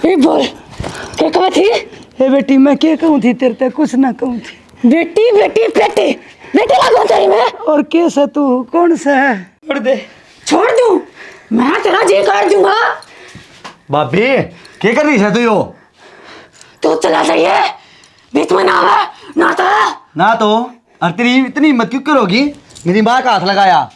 ये बोल क्या कहा थी? ए बेटी मैं क्या कहूँ थी तेरे ते कुछ ना कहूँ थी। बेटी बेटी बेटी बेटी लगवा तेरी मैं। और कैसा तू कौन सा है? छोड़ दे। छोड़ दूं? मैं तेरा जी काट दूंगा। भाभी क्या कर रही है तू यो? तू चला जाइए बीच में ना आवे ना तो और तेरी इतनी हिम्मत क्यों करोगी मेरी माँ का हाथ लगाया?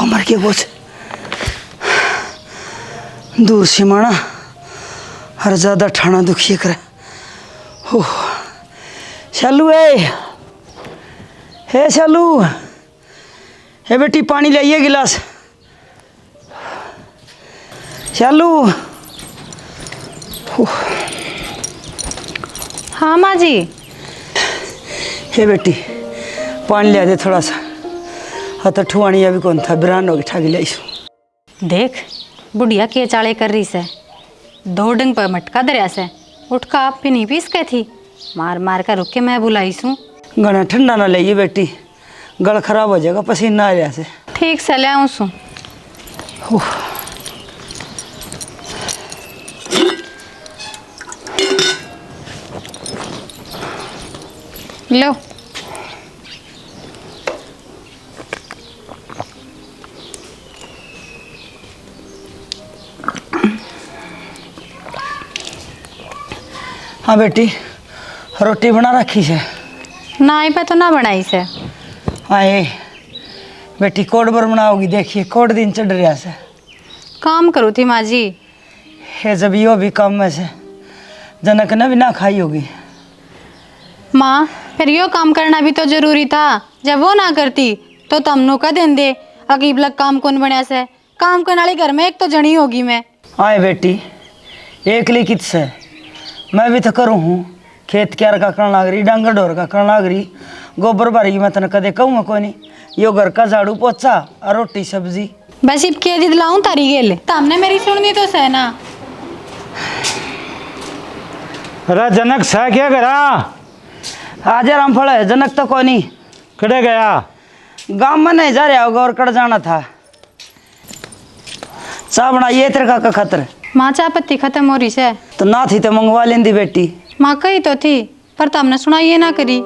मर के बोझ दूर सिमाना हर ज्यादा ठाना दुखी करे। हो शालू हे शालू हे बेटी पानी लाइए गिलास। शालू हाँ माँ जी। हे बेटी पानी लिया दे थोड़ा सा। हाँ तो ठुआनी अभी कौन था बिरान होगी ठागी लाई। देख बुढ़िया के चाले कर रही से दो डंग पर मटका दरिया से उठका आप भी नहीं पीस के थी मार मार कर रुक के मैं बुलाई सूँ। घना ठंडा ना लाइए बेटी गल खराब हो जाएगा पसीना आ रहा से। ठीक से ले आऊँ सूँ। लो हाँ बेटी रोटी बना रखी है? ना ही पे तो ना बनाई से। हाँ बेटी कोड पर बनाओगी देखिए कोड दिन चढ़ रहा से। काम करूँ थी माँ जी। है जब यो भी काम में से जनक ने भी ना खाई होगी। माँ फिर यो काम करना भी तो जरूरी था। जब वो ना करती तो तमनु का दिन दे अकीब लग काम कौन बनया से। काम करने वाली घर में एक तो जनी होगी मैं। आए बेटी एक ली कित से मैं भी तो करूँ हूँ खेत क्यार का करना लाग रही डांगर ढोर का करना लाग रही गोबर भरी मैं तने कदे कहूँगा कोई नहीं यो घर का झाड़ू पोछा और रोटी सब्जी। बस इब के दिद लाऊं तारी गेल तामने मेरी सुननी तो सहना। अरे जनक सा क्या करा? आज रामफल है जनक तो कोई नहीं। कड़े गया? गाँव में नहीं जा रहा होगा और कड़ जाना था। चाह बनाइए तेरे का खतर। माँ चाय पत्ती खत्म हो रही से तो ना थी तो मंगवा लेंदी बेटी। माँ कही तो थी पर तुमने सुनाई ना करी।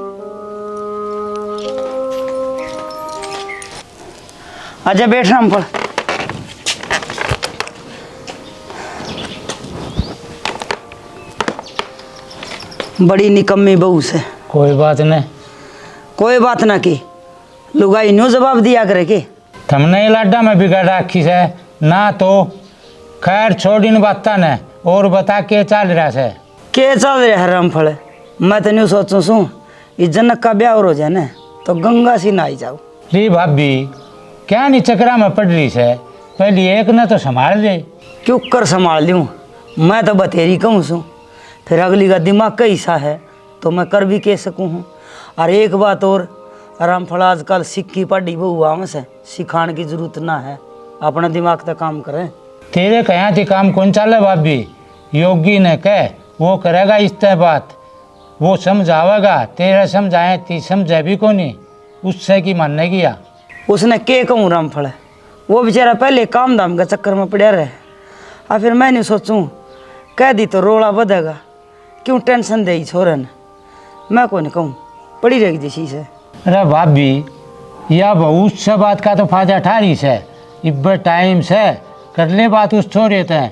आजा बैठ रामफल। बड़ी निकम्मी बहू से। कोई बात नहीं। कोई बात ना की लुगाई न्यू जवाब दिया करे के। तुमने लाडा में बिगाड़ रखी है ना तो खैर छोड़ इन बाता ने और बता के चल रहा से। के चल रहा है रामफल? मैं तो न्यू सोचूं सू इस जनक का ब्याह हो जाए ना तो गंगा सी नहाई जाओ। री भाभी क्या नहीं चक्रा में पड़ रही से पहले एक ने तो संभाल ले। क्यों कर संभाल लूँ मैं तो बतेरी कहूँ सू फिर अगली का दिमाग कैसा है तो मैं कर भी कह सकूँ हूँ। और एक बात और रामफल आजकल सिक्की पढ़ी बहुआ में से सिखाने की जरूरत ना है अपना दिमाग तक काम करें। तेरे कहाँ थी काम कौन चाले भाभी? योगी ने कह वो करेगा इस तरह बात वो समझावेगा तेरा समझाए ती समझे भी को नहीं उससे की मानने गया। उसने के कहूँ रामफल वो बेचारा पहले काम धाम का चक्कर में पड़ा रहे और फिर मैं नहीं सोचूं कह दी तो रोड़ा बधेगा क्यों टेंशन दे छोरे ने। मैं कौन कहूँ पड़ी रहेगी दिशी से। अरे भाभी या बहुत से बात का तो फायदा ठा रही से इब टाइम से कर ले बात उस छोरे थे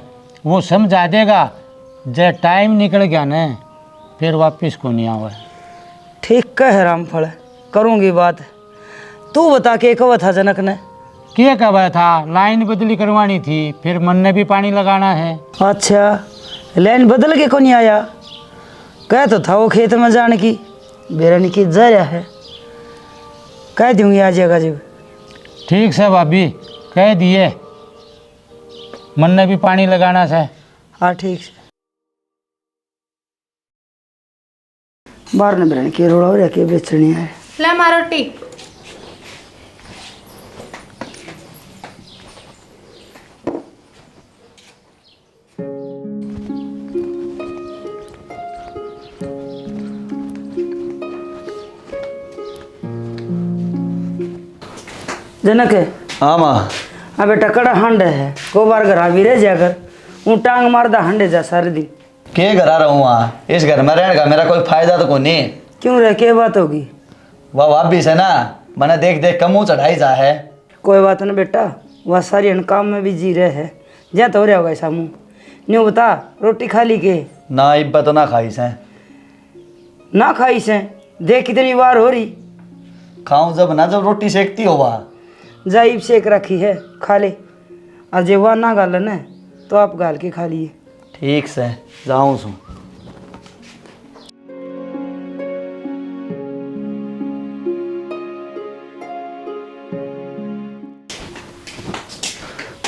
वो समझा देगा। जब टाइम निकल गया न फिर वापस को नहीं आवे। ठीक कह रामफल करूँगी बात। तू बता के कहा था जनक ने? क्या कहा था लाइन बदली करवानी थी फिर मन ने भी पानी लगाना है। अच्छा लाइन बदल के को नहीं आया? कह तो था वो खेत में जाने की। बेरानी की जा रहा है, कह दूंगी आ जाएगा जब। ठीक से भाभी कह दिए, मन ने भी पानी लगाना से। हाँ ठीक से। बाहर ने बेरानी की रोड़ा हो रहा के बेचनी है। ले मारो रोटी। जनक है। हाँ माँ। हाँ बेटा कड़ा हंड है, को बार घर भी रह जाकर ऊँ टांग मारदा हंडे जा सारे दिन। के घर आ रहा हूँ वहाँ, इस घर में रहने का मेरा कोई फायदा तो कोई नहीं। क्यों रह के बात होगी? वह भाभी से ना मैंने देख देख के मुँह चढ़ाई जा है। कोई बात नहीं बेटा, वह सारी अन काम में भी जी रहे है, जा तो हो रहा होगा ऐसा मुँह। न्यू बता रोटी खा ली के? ना इब्बा तो ना खाई से। ना खाई से? देख कितनी बार हो रही। खाऊं जब ना जब रोटी सेकती हो वहाँ। जाइब सेक रखी है, खा ले। और जे वह ना गालन है तो आप गाल के खा लिए। ठीक से जाऊँ सू।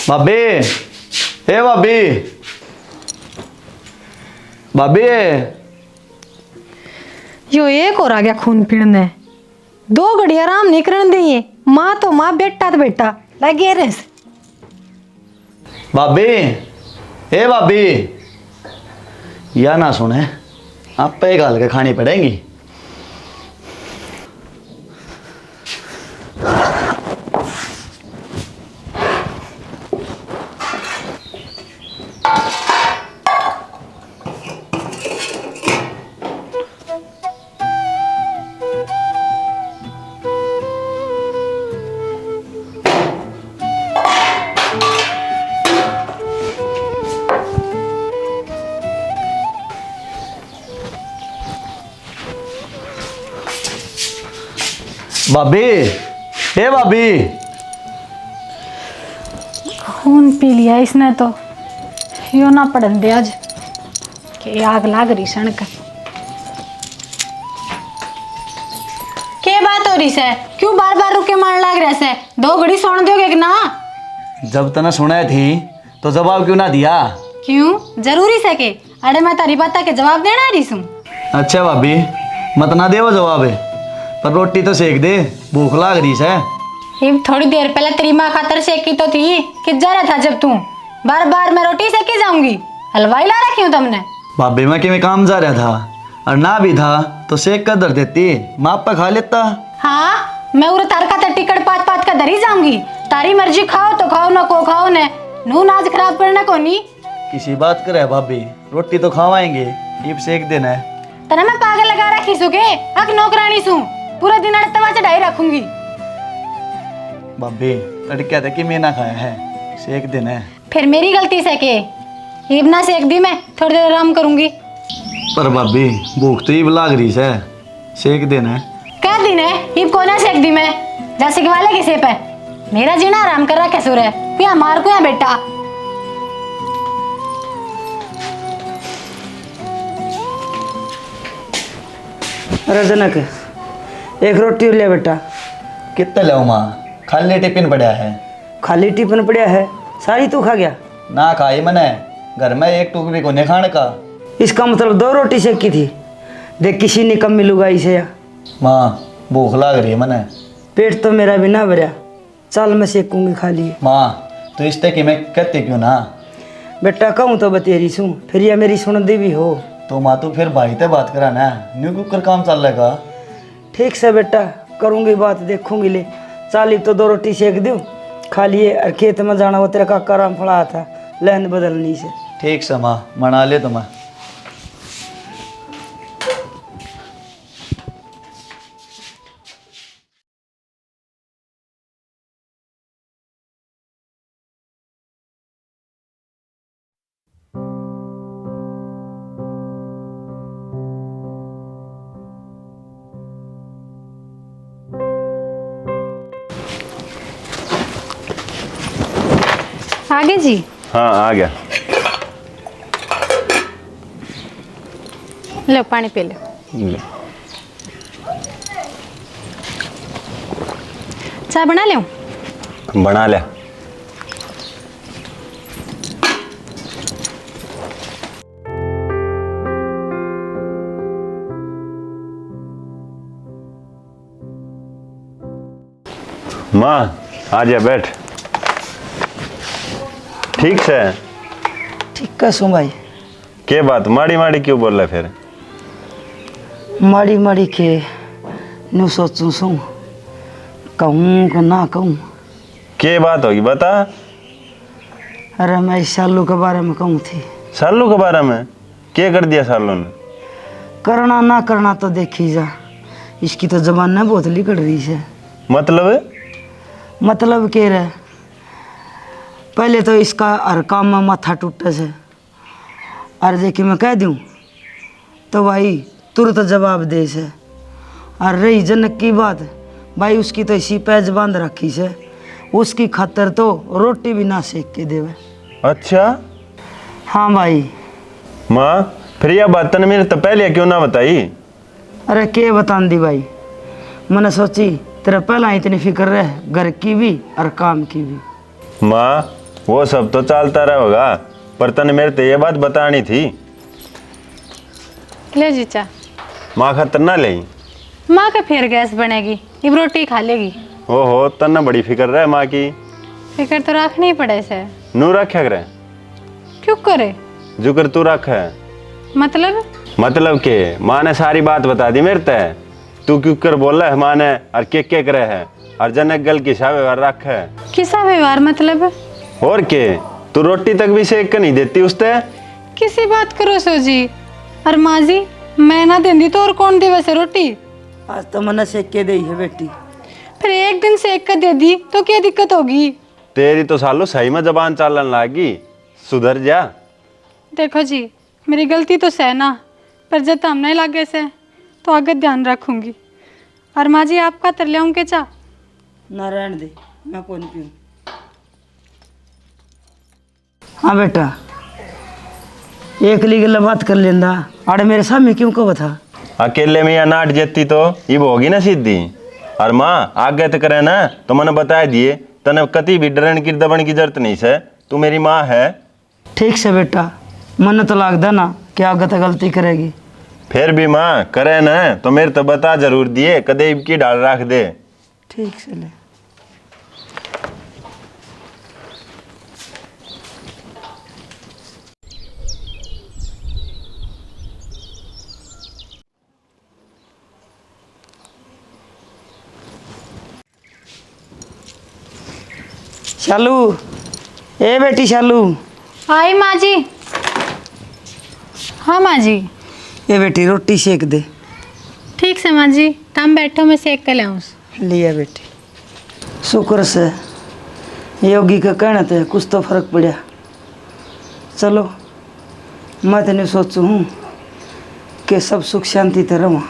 भाभी, हे भाभी, भाभी। यो एक और आ गया खून पीने, 2 घड़ी आराम नहीं करने दिए। माँ तो माँ, बेटा तो बेटा, लगे रहे। भाभी, हे भाभी, या ना सुने, आप पे गाल के खानी पड़ेंगी। भाभी, हे भाभी। खून पी लिया इसने तो, यो ना पड़न दे आज के आग लाग रही सड़क। के बात हो रही से? क्यों बार बार रुके मार लाग रहे से? 2 घड़ी सोने दोगे कि ना? जब तने सुना थी तो जवाब क्यों ना दिया? क्यों जरूरी से के? अरे मैं तारी बात के जवाब देना रही हूँ। अच्छा भाभी, मत ना देव जवाब है, पर रोटी तो सेक दे, भूख लाग रही है। ये थोड़ी देर पहले तेरी माँ खातर सेकी तो थी कि जा रहा था जब तू बार बार मैं रोटी सेकी जाऊंगी। हलवाई ला रखी हूँ तुमने। भाभी मैं कि काम जा रहा था, और ना भी था तो सेक कर धर देती, माँ पर खा लेता। हाँ, मैं उरे तार का टिकट पात पात का धरी जाऊंगी। तारी मर्जी, खाओ तो खाओ, ना को खाओ ने नून आज खराब करना को नहीं। किसी बात करे भाभी, रोटी तो खावाएंगे, इब सेक देना है। तना मैं पागल लगा रखी सु के हक नौकरानी सु, पूरा दिन तवा चढ़ाई रखूंगी। भाभी लड़किया था कि मैं ना खाया है, सेक देना है। फिर मेरी गलती से के इब ना सेक दी, मैं थोड़ी देर आराम करूंगी। पर भाभी भूख तो इब लाग रही है, सेक देना है। क्या दिन है इब को ना सेक दी मैं? जा सिखवा ले किसे पे, मेरा जीना आराम कर रहा कैसुर है। कुया मार कुया बेटा। अरे जनक, एक रोटी ले बेटा। कितने लो माँ, खाली टिफिन पड़ा है। खाली टिफिन पड़ा है, सारी तू खा गया? ना खाई मैंने, घर में एक टुक भी को नहीं खाने का। इसका मतलब 2 रोटी सेकी थी। देख किसी ने कम मिलूगा इसे या? माँ भूख लाग रही है मैंने। पेट तो मेरा भी ना भरा, चल मैं सेकूंगी खा लिए। माँ तो इस तक मैं कहती क्यों ना? बेटा कहूँ तो बतेरी सू, फिर या मेरी सुन दी भी हो तो माँ तो फिर भाई ते बात करा ना, न्यू कुकर काम चल रहेगा। ठीक से बेटा, करूँगी बात, देखूंगी ले। चाली तो 2 रोटी सेक दूँ, खा लिए। और खेत में जाना वो तेरा काका राम फड़ा था, लैंड बदलनी से। ठीक से माँ, मना ले तो मैं। आगे जी। हाँ आ गया। लो पानी पी लो। चाय बना लूँ? बना ले। माँ आ जा बैठ। ठीक से? ठीक कैसू भाई? के बात माड़ी माड़ी क्यों बोल रहा फिर? माड़ी माड़ी के न्यू सोचूं सू कहूँ कि ना कहूँ। के बात होगी बता। अरे मैं इस सालू के बारे में कहूँ थी। सालू के बारे में? क्या कर दिया सालू ने? करना ना करना तो देखी जा, इसकी तो जबान न बहुत लिकड़ रही है। मतलब के रहे, पहले तो इसका हर काम में माथा टूटे से, और जे कि मैं कह दूँ तो भाई तुरंत जवाब दे से। और रही जनक की बात, भाई उसकी तो इसी पैज बांध रखी से, उसकी खातर तो रोटी भी ना सेक के देवे। अच्छा हाँ भाई। माँ फिर यह बात तने मेरे तो पहले क्यों ना बताई? अरे के बतान दी भाई, मैंने सोची तेरा पहला इतनी फिक्र रहे घर की भी और काम की भी। माँ वो सब तो चलता रहेगा, पर तने मेरे तो ये बात बतानी थी। ले जीचा। माँ खातर ना ले। माँ का फिर गैस बनेगी, अब रोटी खा लेगी। ओहो तन्ना बड़ी फिक्र रहे माँ की। फिक्र तो रखनी पड़े से। नू रखे करे क्यों करे? जुकर तू रख है। मतलब के माँ ने सारी बात बता दी मेरे ते, तू क्यों कर बोल रहा है माँ ने और के करे है, और जनक गल की सा व्यवहार रख है। किसा व्यवहार मतलब? और के तू रोटी तक भी सेक कर नहीं देती उसते। किसी बात करो सो जी। और माँ जी मैं ना देंदी तो और कौन दे वैसे रोटी? आज तो मैंने सेक के दी है बेटी। फिर एक दिन सेक कर दे दी तो क्या दिक्कत होगी? तेरी तो सालू सही में जबान चालन लागी, सुधर जा। देखो जी मेरी गलती तो सहना, पर जब हम नहीं लागे से तो आगे ध्यान रखूंगी। और माँ जी आपका तर ले आऊँ चा? ना रहने दे, मैं कौन पीऊँ। हाँ बेटा, एक लीगल बात कर लेंदा, आड़े मेरे सामने क्यों को बता। अकेले में या नाट जेती तो ये होगी ना सीधी। और माँ आगे तक करे ना तो मैंने बता दिए, तने कति भी डरन की दबन की जरूरत नहीं है, तू मेरी माँ है। ठीक से बेटा, मन तो लगता ना कि आगे तो गलती करेगी। फिर भी माँ करे ना तो मेरे तो बता जरूर दिए, कदे की डाल रख दे। ठीक से ले। शालू, ए बेटी शालू। आई माँ जी। हाँ माँ जी। ए बेटी रोटी सेक दे। ठीक से माँ जी, तुम बैठो मैं सेक कर ले आऊँ। लिया बेटी। शुक्र से योगी का कहना तो कुछ तो फर्क पड़ा। चलो मैं तो नहीं सोचूं हूँ कि सब सुख शांति तो रहो।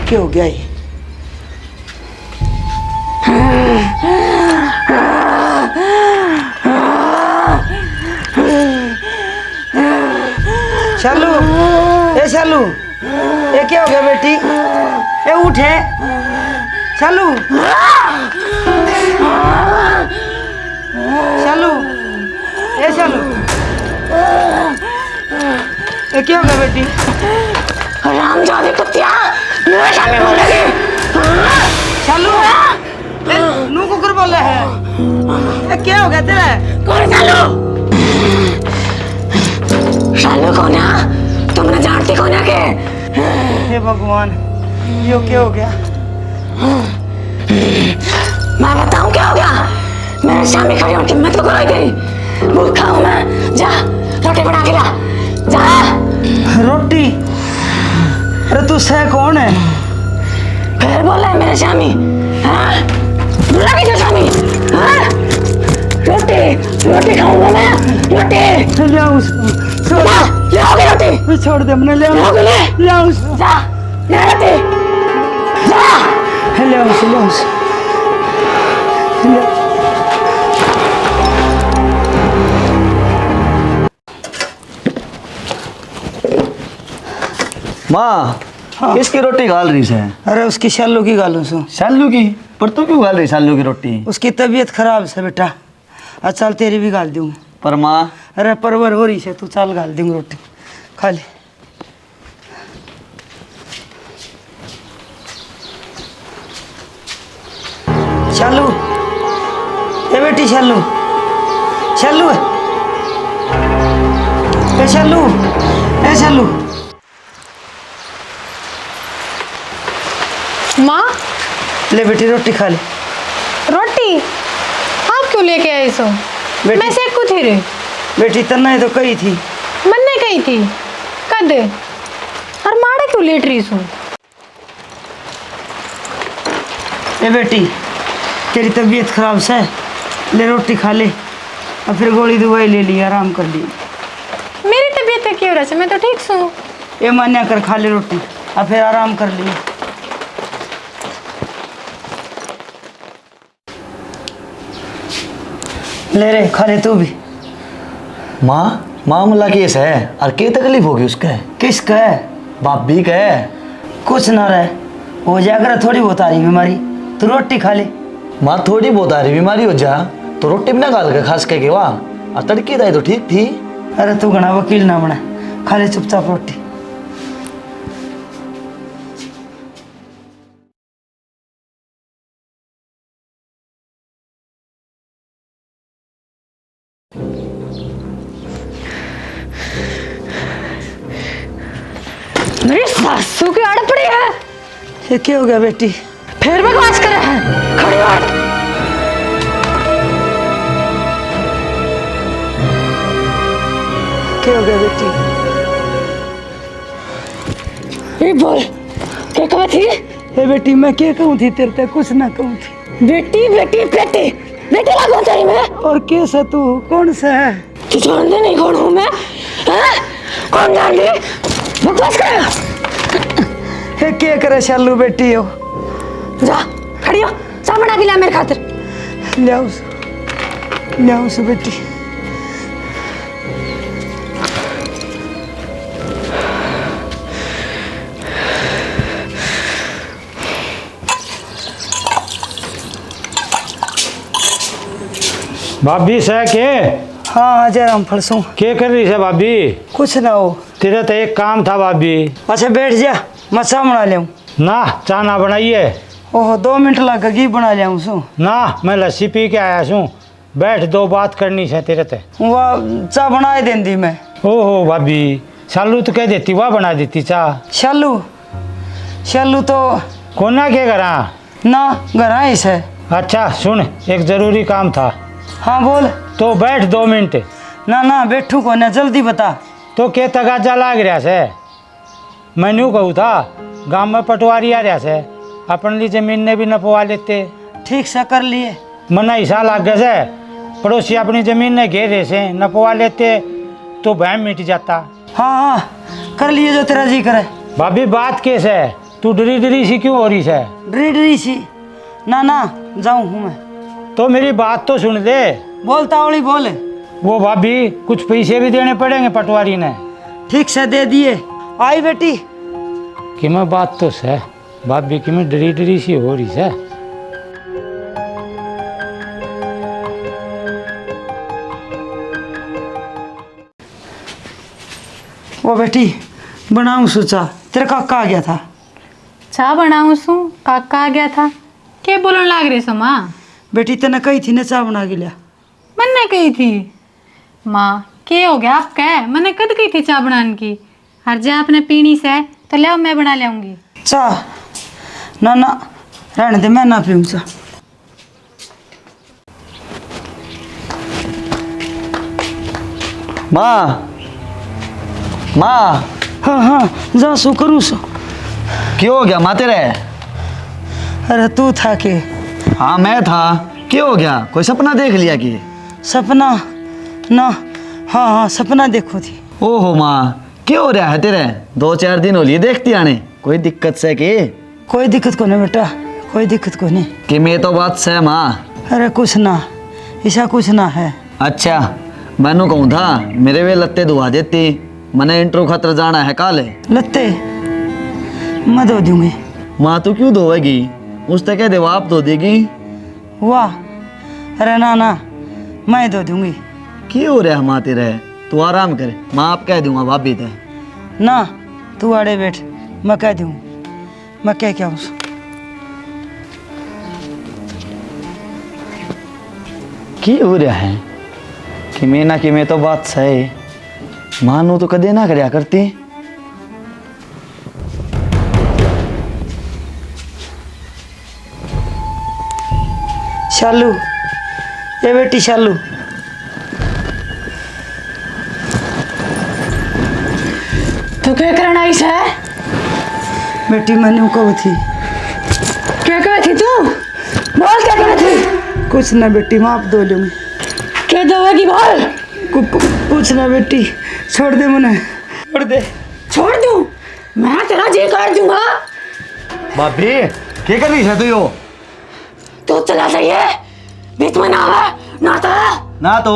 क्या हो गया ये? शालू, ए शालू, ये क्या हो गया बेटी? ए उठे शालू। शालू, ए शालू, ये क्या हो गया बेटी? हरामजादी कुत्तिया, मेरे सामने बोलेगी। शालू, नू कुकर बोला है। ये क्या हो गया तेरा? कौन शालू? शालू कौन है? तुमने जानती कौन है के? हे भगवान, यो क्या हो गया? मैं बताऊं क्या हो गया? मेरे सामने खड़ी होकर हिम्मत को कराई गई। भूखा हूं मैं, जा रोटी बना के ला, जा। रोटी? अरे तू सह कौन है? फिर बोला है मेरे सामने, हाँ? बोला कि तेरे सामने, हाँ? रोटी खाऊंगा मैं, रोटी। ले आओ उसको। ले आओगे रोटी? छोड़ दे, हमने ले आओ। ले आओ उसको। जा, ले रोटी, जा। ले आओ उसको, ले आओ उसको। माँ हाँ। किसकी रोटी गाल रही है? अरे उसकी शालू की गालू सो। शालू की? पर तू क्यों गाल रही शालू की रोटी? उसकी तबीयत खराब से बेटा। अच्छा चल तेरी भी गाल दूँ। पर माँ अरे परवर हो रही है, तू चल गाल दूँगी रोटी खा ले। शालू, ए बेटी शालू, शालू है, ए शालू, ए शालू। माँ, ले बेटी रोटी खा ले। रोटी आप क्यों लेके आए सो? बेटी- मैं सेक को थी रे। बेटी तन्ना ही तो कही थी। मन्ने कही थी कद और माड़े क्यों लेट रही सो? ए बेटी तेरी तबीयत खराब से, ले रोटी खा ले और फिर गोली दवाई ले ली, आराम कर ली। मेरी तबीयत क्यों रहा? मैं तो ठीक सू। ये मान्या कर खा ले रोटी और फिर आराम कर ली। ले रे खा ले तू भी। माँ मामला केस है और क्या तकलीफ होगी उसके? किसका है? भाभी का है। कुछ ना रहे, हो जाकर थोड़ी बहुत आ रही बीमारी, तू रोटी खा ले। माँ थोड़ी बहुत आ रही बीमारी हो जा तो रोटी भी ना गाल के खास के वाह, और तड़की दाई तो ठीक थी। अरे तू घना वकील ना बना, खा ले चुपचाप रोटी। मेरी सासू की आड़ पड़ी है। ये क्या हो गया बेटी? फिर बकवास कर रहा है, खड़ी हो। क्या हो गया बेटी? ये बोल क्या कहा थी? ए बेटी मैं क्या कहूँ थी तेरे ते? कुछ ना कहूँ थी। बेटी बेटी बेटी बेटी लागू तेरी मैं। और कैसा तू? कौन सा है? तू जानते नहीं कौन हूँ मैं? हैं? कौन जान ली? बकवास कर। हे क्या करे शालू बेटी हो? जा खड़ी हो, चाय बना के लिया मेरे खातिर। ले आओ से बेटी। भाभी से के? हाँ अजय राम फलसू। क्या कर रही है भाभी? कुछ ना हो। तेरा तो एक काम था भाभी। अच्छा बैठ जा, मैं चाय बना ले। ना चाय ना बनाइए। ओहो 2 मिनट लगा घी बना लिया सू। ना मैं लस्सी पी के आया हूँ। बैठ, दो बात करनी है तेरे ते। वाह चाय बना देंदी मैं। ओहो भाभी, शालू तो कह देती वाह बना देती चाह। शालू शालू तो कोना के करा ना घर आइस है। अच्छा सुन, एक जरूरी काम था। हाँ बोल। तो बैठ 2 मिनट। ना ना बैठू को ना, जल्दी बता। तो के तगाजा लाग रहा से? मैनू कहू था गांव में पटवारी आ रहा से, अपन ली जमीन ने भी नपवा लेते। ठीक से कर लिए। मना हिस्सा लाग गया से, पड़ोसी अपनी जमीन ने घेरे से नपवा लेते तो बहम मिट जाता। हाँ हाँ कर लिए जो तेरा जी करे। भाभी बात कैसे है? तू डरी डरी सी क्यों हो रही है? डरी डरी सी? ना ना जाऊँ हूँ मैं। तो मेरी बात तो सुन ले। बोल तावड़ी बोल। वो भाभी कुछ पैसे भी देने पड़ेंगे पटवारी ने। ठीक से दे दिए। आई बेटी। कि मैं बात तो है भाभी की, मैं डरी डरी सी हो रही है। वो बेटी बनाऊँ सोचा, तेरा काका आ गया था। चाह बनाऊँ सू? काका आ गया था? क्या बोलने लाग रही सो माँ? बेटी तेने कही थी ना चाय बना के लिया। मैंने कही थी माँ, क्या हो गया आपका? मैंने कद कही थी चाय बनाने की। हर जा आपने पीनी से तो ले आओ, मैं बना लाऊंगी चाह। ना ना रहने दे, मैं ना पीऊँ चाह। माँ माँ हाँ हाँ जा सो करूँ सो। क्यों हो गया माँ तेरे? अरे तू था के? हाँ मैं था। क्यों हो गया? कोई सपना देख लिया कि? सपना ना? हाँ हाँ सपना देखो थी। ओहो माँ क्यों हो रहा है तेरे? 2-4 दिन हो लिए देखती आने, कोई दिक्कत से कि? कोई दिक्कत को नहीं बेटा, कोई दिक्कत को नहीं। कि मैं तो बात से माँ। अरे कुछ ना, ऐसा कुछ ना है। अच्छा मैनू कहूँ था मेरे वे लत्ते धुआ देती, मैंने इंटरव्यू खातर जाना है काले। लत्ते? मैं धो दूंगी। माँ तू क्यों धोएगी? उससे कह दे वो आप धो देगी। वाह, अरे ना ना, मैं धो दूंगी। क्यों हो रहा माँ तेरे? तू आराम कर, माँ आप कह दूंगा भाभी ते। ना, तू आड़े बैठ, मैं कह दूँ। मैं क्या हूँ? क्यों हो रहा है कि मैं तो बात सही, मानो तो कदे ना करया करती। शालू, ये बेटी शालू, तू क्या करना इस है? बेटी मैंने कहो थी। क्या कही थी तू? बोल क्या कही थी? कुछ ना बेटी, माफ धो लूंगी। क्या दवागी बोल? कुछ ना बेटी, छोड़ दे मुझे, छोड़ दे। छोड़ दूं? मैं तेरा जी काट दूंगा। भाभी क्या कर रही है तू यो? तू चला सही है, बीच में ना आवा, ना तो।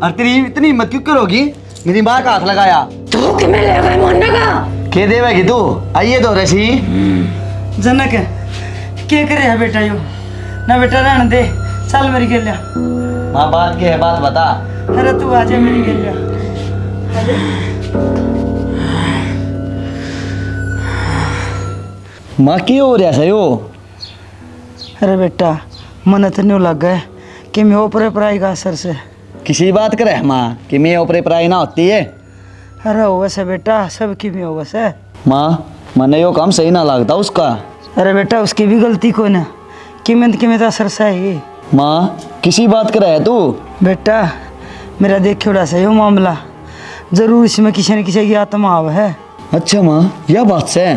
और तेरी इतनी हिम्मत क्यों करोगी? मेरी माँ का हाथ लगाया। तू कि मैं ले गए मोहन्ने का? के देवेगी तू? आइए दो रसी। जनक क्या करे है बेटा यो? ना बेटा रहने दे, चल मेरी गेलिया। माँ बात के है, बात बता। अरे तू आ जा मेरी गेलिया। माँ क्यों हो रहा है यो? अरे बेटा, मन तो नहीं लग गए कि मैं ऊपर पढ़ाई का असर से। किसी बात करे माँ कि मैं ऊपर पढ़ाई ना होती है? अरे हो वैसे बेटा, सबकी में हो वैसे। माँ मने यो काम सही ना लगता उसका। अरे बेटा, उसकी भी गलती को ना, कि तो असर से ही। माँ किसी बात करे है तू? बेटा मेरा देखे उड़ा से यो मामला, जरूर इसमें किसी न किसी की आत्मा आव है। अच्छा माँ, यह बात से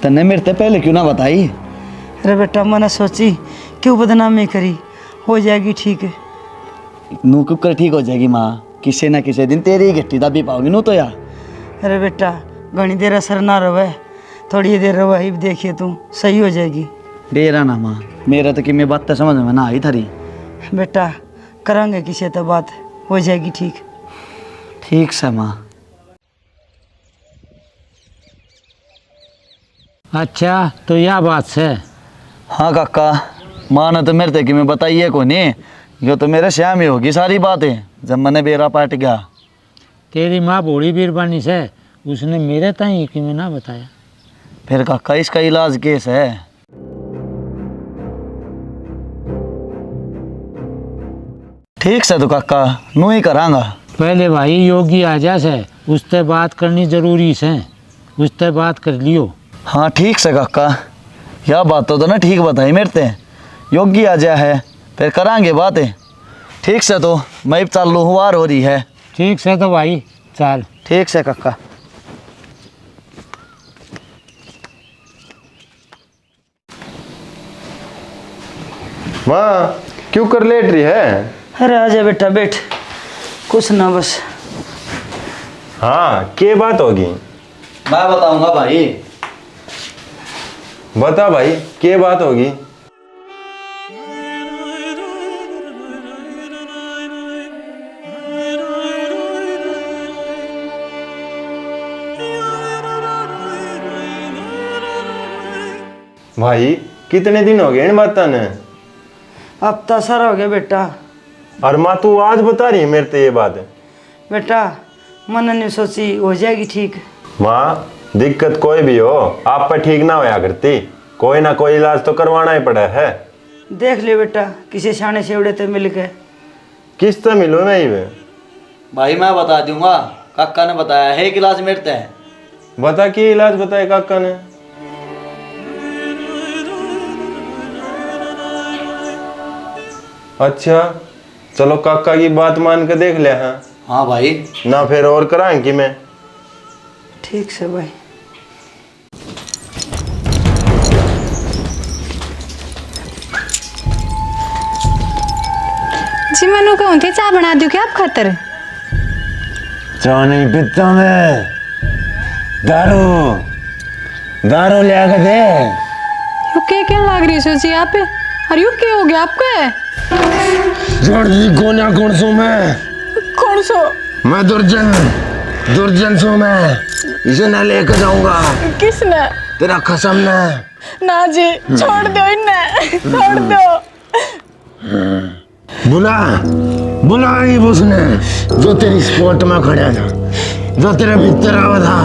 तन्ने मेरे ते पहले क्यों ना बताई? अरे बेटा, मैंने सोची क्यों बदनामी करी, हो जाएगी ठीक। नू क्यों कर ठीक हो जाएगी माँ? किसी ना किसी दिन तेरी गट्टी दबी पाओगी नू तो यार। अरे बेटा, घनी देर असर ना रहे, थोड़ी देर रहे, देखिए तू सही हो जाएगी। डेरा ना माँ, मेरा तो कि मैं बात तो समझ में ना आई थारी। बेटा करेंगे किसी तो बात, हो जाएगी ठीक। ठीक से माँ। अच्छा, तो यह बात है। हाँ काका, माँ ने तो मेरे ते कि मैं बताइए को नहीं, यो तो मेरे श्याम ही होगी सारी बातें। जब मैंने बेरा पाट गया, तेरी माँ बूढ़ी बीरबानी से, उसने मेरे ताई कि मैं ना बताया। फिर काका इसका इलाज केस है। ठीक से तो काका, नू ही करांगा। पहले भाई योगी आजा से उससे बात करनी जरूरी से, उससे बात कर लियो। हाँ ठीक से काका, यह बात तो ना ठीक बताई मेरे ते। योगी आ जा है, फिर करांगे बातें। ठीक से तो मैं चालू हूँ, वार हो रही है। ठीक से तो भाई चल। ठीक से काका। माँ क्यों कर लेट रही है? अरे आजा बेटा, बैठ। कुछ ना बस। हाँ, क्या बात होगी? मैं बताऊंगा भाई। बता भाई, क्या बात होगी? भाई कितने दिन हो गए इन बातों ने? अब तो सारा हो गया बेटा। और माँ तू आज बता रही है मेरे से ये बात? बेटा मन ने सोची हो जाएगी ठीक। माँ दिक्कत कोई भी हो, आप पर ठीक ना होया करती, कोई ना कोई इलाज तो करवाना ही पड़ा है। देख ले बेटा, किसी शाने से उड़े तो मिल गए। किस तरह मिलूँ मैं ही? भाई मैं बता दूंगा, काका ने बताया है कि इलाज मेरे ते है। बता कि इलाज बताए काका ने? अच्छा चलो, काका की बात मान के देख लिया है हाँ भाई। ना, फिर और कराएं कि मैं? ठीक से भाई। जी मैनू कहूँ थी चाय बना दूँ क्या आप खातर? चाय नहीं पीता मैं, दारू लिया के दे। यू क्या लग रही सोची आप? अरे यू क्या हो गया आपका? कौन सो मैं? कौन सो? मैं दुर्जन सो मैं, इसे ना लेकर जाऊंगा। किसने? तेरा कसम न। ना जी छोड़ दो इन्हें, छोड़ दो। बुला ही उसने जो तेरी स्पॉट में खड़ा था, जो तेरे भीतर आवा था।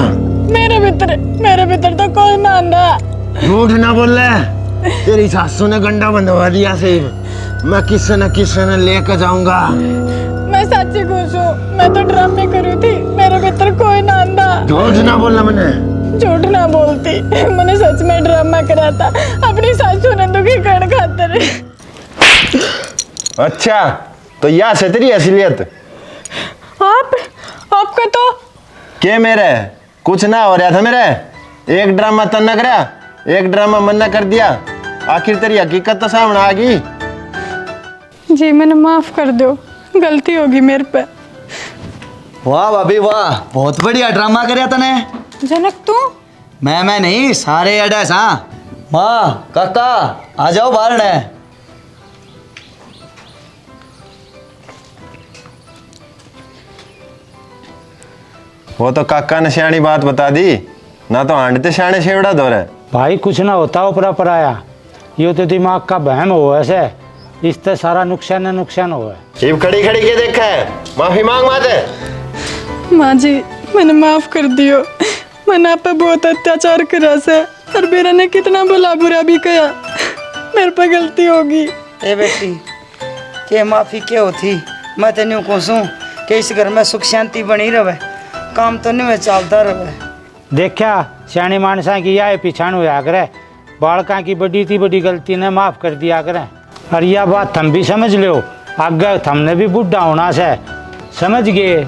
मेरे भीतर तो कोई ना आंदा। झूठ ना बोल रहे, तेरी सासू ने गंडा बंधवा दिया सिर्फ। मैं किसी न लेकर जाऊंगा। मैं सच्ची खुश हूँ, मैं तो ड्रामे करी थी, मेरे भीतर कोई ना आंदा। झूठ ना बोलना मैंने। झूठ ना बोलती, मैंने सच में ड्रामा करा था अपनी सासू ने दुखी कर खातिर। अच्छा तो यह से तेरी असलियत। आपका तो के मेरे कुछ ना हो रहा था मेरे। एक ड्रामा तन न करा, एक ड्रामा मन न कर दिया, आखिर तेरी हकीकत तो सामने आ गई। जी मैंने माफ कर दो, गलती होगी मेरे पे। वाह भाभी वाह, बहुत बढ़िया ड्रामा करया तने। जनक तू मैं नहीं, सारे अडैस। हाँ माँ काका आ जाओ बाहर ने। वो तो काका ने सियाणी बात बता दी ना, तो हांडते सियाणे शेवड़ा दो रहे। भाई कुछ ना होता ऊपरा पर आया, ये तो दिमाग का बहम हो ऐसे, इससे सारा नुकसान हो है। शिव खड़ी खड़ी के देखा है, माफी मांग माते। माँ जी मैंने माफ कर दियो, मैंने आप पे बहुत अत्याचार करा से और मेरा ने कितना भला बुरा भी किया, मेरे पे गलती होगी। ए बेटी के माफी क्या होती, मैं तेन कोसूँ कि इस घर में सुख शांति बनी रहे, काम तो नहीं में चलता रहे। देखा सियाणी मानसा की यह पिछाण हुआ करे, बालका की बड़ी थी बड़ी गलती ने माफ कर दिया करें। और यह बात थम भी समझ लो, आगे थमने भी बुढ़ा होना से, समझ गए।